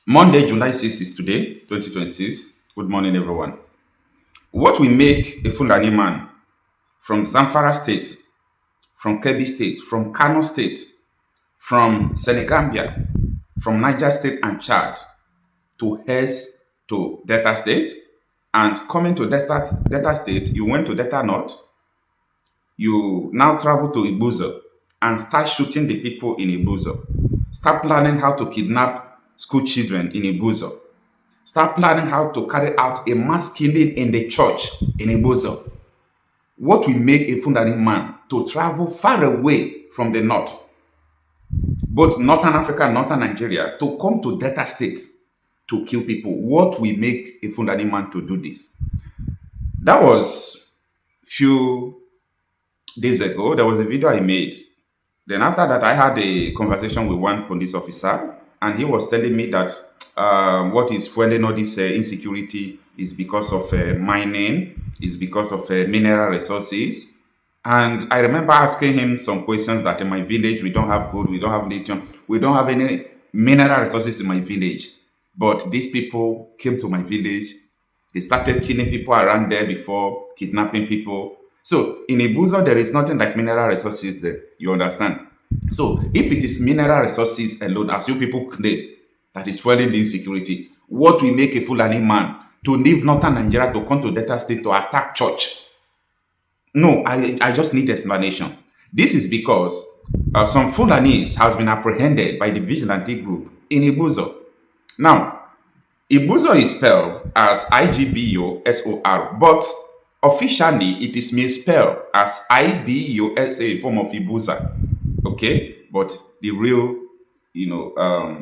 Monday, July 6th is today, 2026. Good morning, everyone. What will make a Fulani man from Zamfara State, from Kebbi State, from Kano State, from Senegambia, from Niger State and Chad to head to Delta State? And coming to Delta State, you went to Delta North, you now travel to Ibuzo and start shooting the people in Ibuzo. Start planning how to kidnap school children in Ibuzo. Start planning how to carry out a mass killing in the church in Ibuzo. What will make a Fulani man to travel far away from the north, both northern Africa and northern Nigeria, to come to Delta State to kill people? What will make a Fulani man to do this? That was few days ago. There was a video I made. Then after that, I had a conversation with one police officer, and he was telling me that what is fueling all this insecurity is because of mining, is because of mineral resources. And I remember asking him some questions that in my village we don't have gold, we don't have lithium, we don't have any mineral resources in my village. But these people came to my village, they started killing people around there before, kidnapping people. So in Ibuzo, there is nothing like mineral resources there. You understand? So if it is mineral resources alone, as you people claim, that is fueling the insecurity, what will make a Fulani man to leave northern Nigeria to come to Delta State to attack church? No, I just need explanation. This is because some Fulanis has been apprehended by the vigilante group in Ibuzo. Now, Ibuzo is spelled as Igbusor, but officially it is misspelled as Ibusa, a form of Ibuza. Okay, but the real,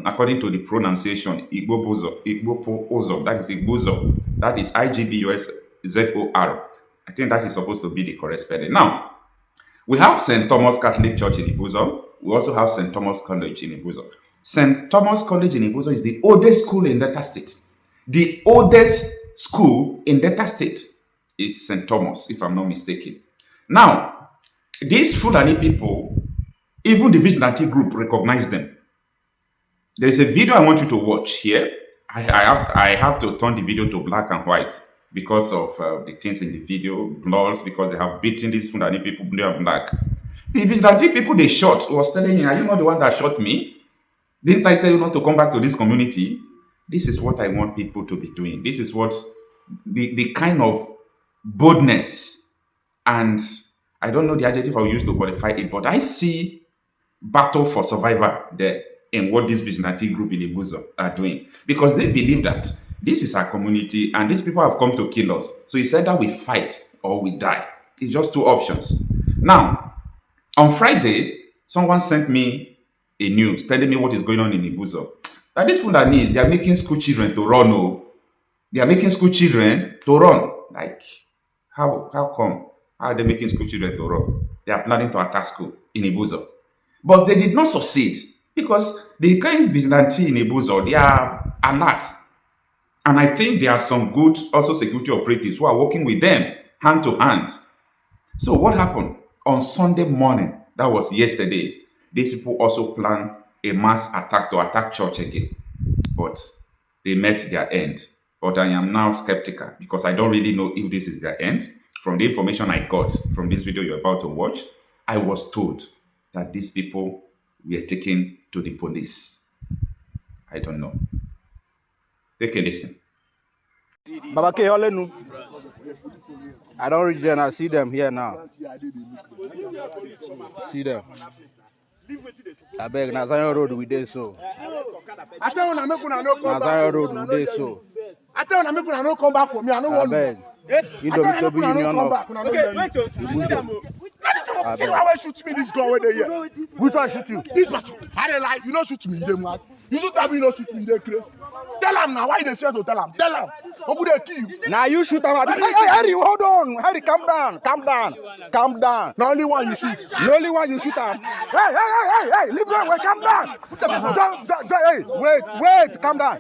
according to the pronunciation, Igbo that is Igbuzo, that is Igbusor. I think that is supposed to be the correct spelling. Now, we have St. Thomas Catholic Church in Ibuzo. We also have St. Thomas College in Ibuzo. St. Thomas College in Ibuzo is the oldest school in Delta State. The oldest school in Delta State is St. Thomas, if I'm not mistaken. Now, these Fulani people, even the vigilante group recognize them. There's a video I want you to watch here. I have to turn the video to black and white because of the things in the video, blurs, because they have beaten these Fulani people, they are black. The vigilante people they shot was telling him, "Are you not the one that shot me? Didn't I tell you not to come back to this community?" This is what I want people to be doing. This is what the kind of boldness, and I don't know the adjective I'll use to qualify it, but I see battle for survival there in what this vigilante group in Ibuzo are doing, because they believe that this is our community and these people have come to kill us. So it's either we fight or we die. It's just two options. Now, on Friday, someone sent me a news telling me what is going on in Ibuzo. That these Fulanis, they are making school children to run. Oh, they are making school children to run. Like, how come? How are they making school children to run? They are planning to attack school in Ibuzo. But they did not succeed because the kind vigilante in Ibuzo, they are alert. And I think there are some good also security operatives who are working with them hand to hand. So what happened? On Sunday morning, that was yesterday, these people also planned a mass attack to attack church again. But they met their end. But I am now skeptical because I don't really know if this is their end. From the information I got from this video you're about to watch, I was told that these people were taken to the police. I don't know. Take a listen. Baba K, Olenu. I don't reach there and I see them here now. See them. I beg, Nazario Road we did so. I tell you, I'm not going to come back. Nazario Road we did so. I tell you, I'm not going to come back for me. I don't I want beg. You I don't tell be you, I'm not union come of back. Okay, wait till see how I shoot me this gun over there. Which one shoot you? This one. I don't like. You don't shoot me. Them man. You shoot me. You don't shoot me. They crazy. Tell him now. Why they fear to tell him? Tell him. Who could they kill you? Now you shoot him. Hey, Harry, hold on. Harry, calm down. Calm down. Calm down. Not only one you shoot. The only one you shoot him. Hey, leave them. Wait, calm down. Hey, wait, calm down.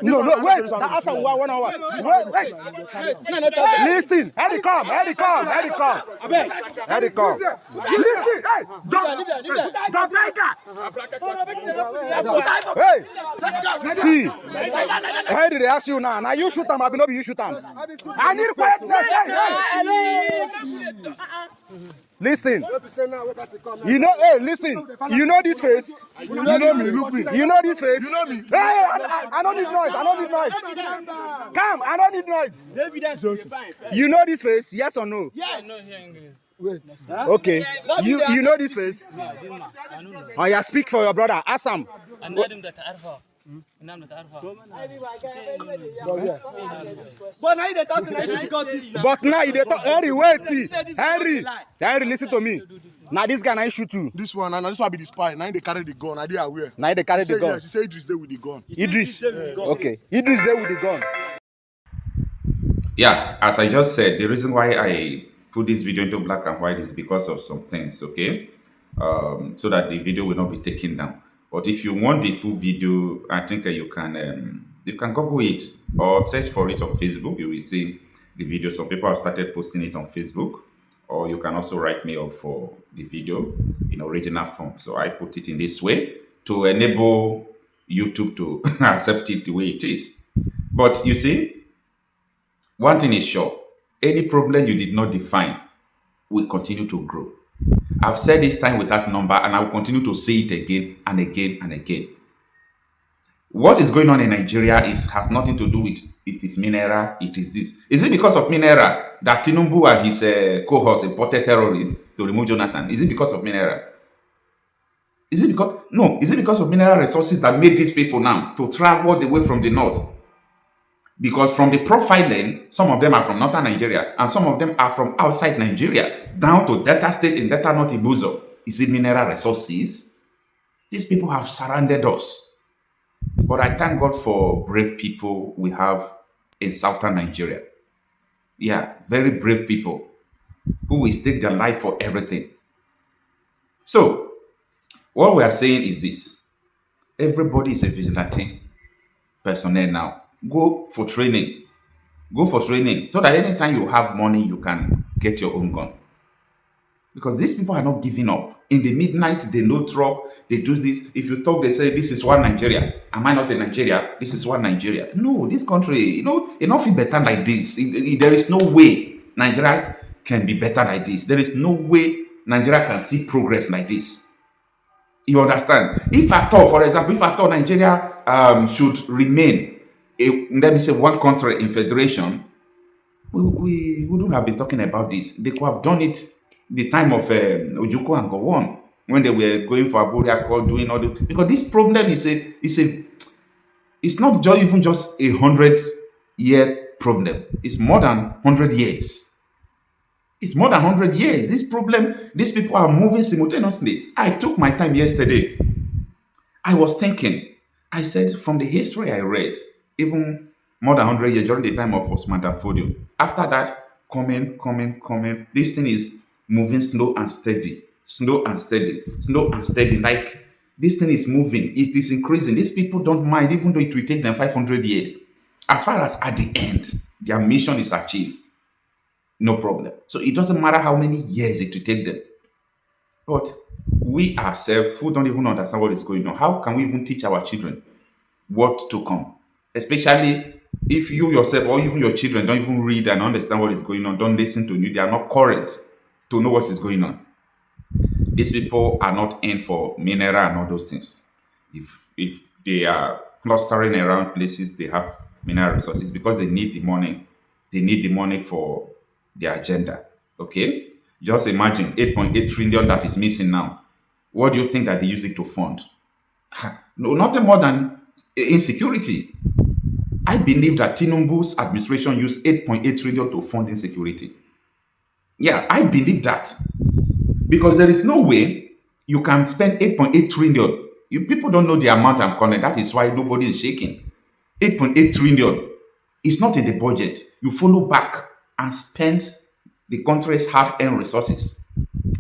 No, wait. That's a 1 hour. Wait. Listen. Harry, come. Harry, come. Listen. Hey, don't break that. Hey, see. Harry, they ask you now. Now you shoot him. I be you shoot him. I need to listen. You know, hey, listen. You know this face. You know me. Look me. You know this face. You know me. Hey, I don't need noise. Come, I don't need noise. You know this face? Yes or no? Yes. No, hear English. Wait. Okay. You know this face? Oh, yeah, speak for your brother. Ask him. But now they talk. Henry, wait. Henry, listen to me. Now this guy, I shoot you. This one, and this one be the spy. Now they carry the gun. I they aware. Now they carry the gun. Yes, he said Idris there with the gun. Idris. Okay. Idris there with the gun. Yeah, as I just said, the reason why I put this video into black and white is because of some things, okay? So that the video will not be taken down. But if you want the full video, I think you can Google it or search for it on Facebook. You will see the video. Some people have started posting it on Facebook, or you can also write me up for the video in original form. So I put it in this way to enable YouTube to accept it the way it is. But you see, one thing is sure, any problem you did not define will continue to grow. I've said this time without number, and I will continue to say it again and again and again. What is going on in Nigeria has nothing to do with it is mineral, it is this. Is it because of mineral that Tinubu and his cohorts imported terrorists to remove Jonathan? Is it because of mineral? Is it because of mineral resources that made these people now to travel away from the north? Because from the profiling, some of them are from northern Nigeria and some of them are from outside Nigeria, down to Delta State in Delta North Ibuzo. Is it mineral resources? These people have surrounded us. But I thank God for brave people we have in southern Nigeria. Yeah, very brave people who will stake their life for everything. So, what we are saying is this. Everybody is a vigilante personnel now. Go for training so that anytime you have money, you can get your own gun. Because these people are not giving up. In the midnight, they no truck, they do this. If you talk, they say, this is one Nigeria. Am I not in Nigeria? This is one Nigeria. No, this country, enough is better like this. There is no way Nigeria can be better like this. There is no way Nigeria can see progress like this. You understand? If at all, for example, Nigeria should remain let me say one country in federation, we wouldn't have been talking about this. They could have done it the time of Ojukwu and Gowon, when they were going for Abuja call, doing all this. Because this problem it's not just 100-year problem. It's more than 100 years. It's more than 100 years. This problem, these people are moving simultaneously. I took my time yesterday. I was thinking, I said, from the history I read, even more than 100 years during the time of Osman Danfodio. After that, coming. This thing is moving slow and steady. Like this thing is moving. It is increasing. These people don't mind, even though it will take them 500 years. As far as at the end, their mission is achieved. No problem. So it doesn't matter how many years it will take them. But we ourselves, who don't even understand what is going on, how can we even teach our children what to come? Especially if you yourself or even your children don't even read and understand what is going on, don't listen to you, they are not current to know what is going on. These people are not in for mineral and all those things. If they are clustering around places, they have mineral resources because they need the money. They need the money for their agenda. Okay? Just imagine 8.8 trillion that is missing now. What do you think that they use it to fund? No, nothing more than insecurity. I believe that Tinubu's administration used 8.8 trillion to fund insecurity. Yeah, I believe that. Because there is no way you can spend 8.8 trillion. You people don't know the amount I'm calling. That is why nobody is shaking. 8.8 trillion is not in the budget. You follow back and spend the country's hard-earned resources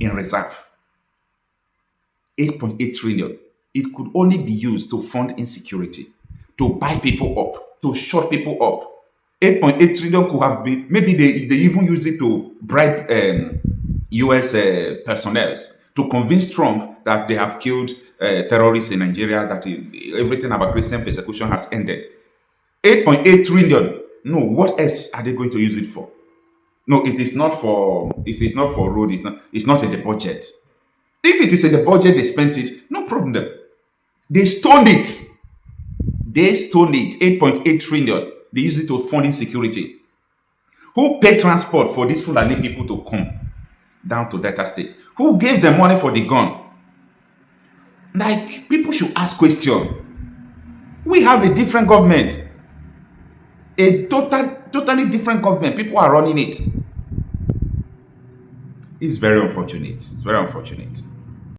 in reserve. 8.8 trillion. It could only be used to fund insecurity, to buy people up, to shut people up. 8.8 trillion could have been, maybe they even used it to bribe US personnel to convince Trump that they have killed terrorists in Nigeria, that everything about Christian persecution has ended. 8.8 trillion. No, what else are they going to use it for? No, it is not for road, it's not in the budget. If it is in the budget, they spent it, no problem. They stoned it. 8.8 trillion. They use it to fund insecurity. Who paid transport for these Fulani people to come down to Delta State? Who gave them money for the gun? Like, people should ask questions. We have a different government. A totally different government. People are running it. It's very unfortunate. It's very unfortunate.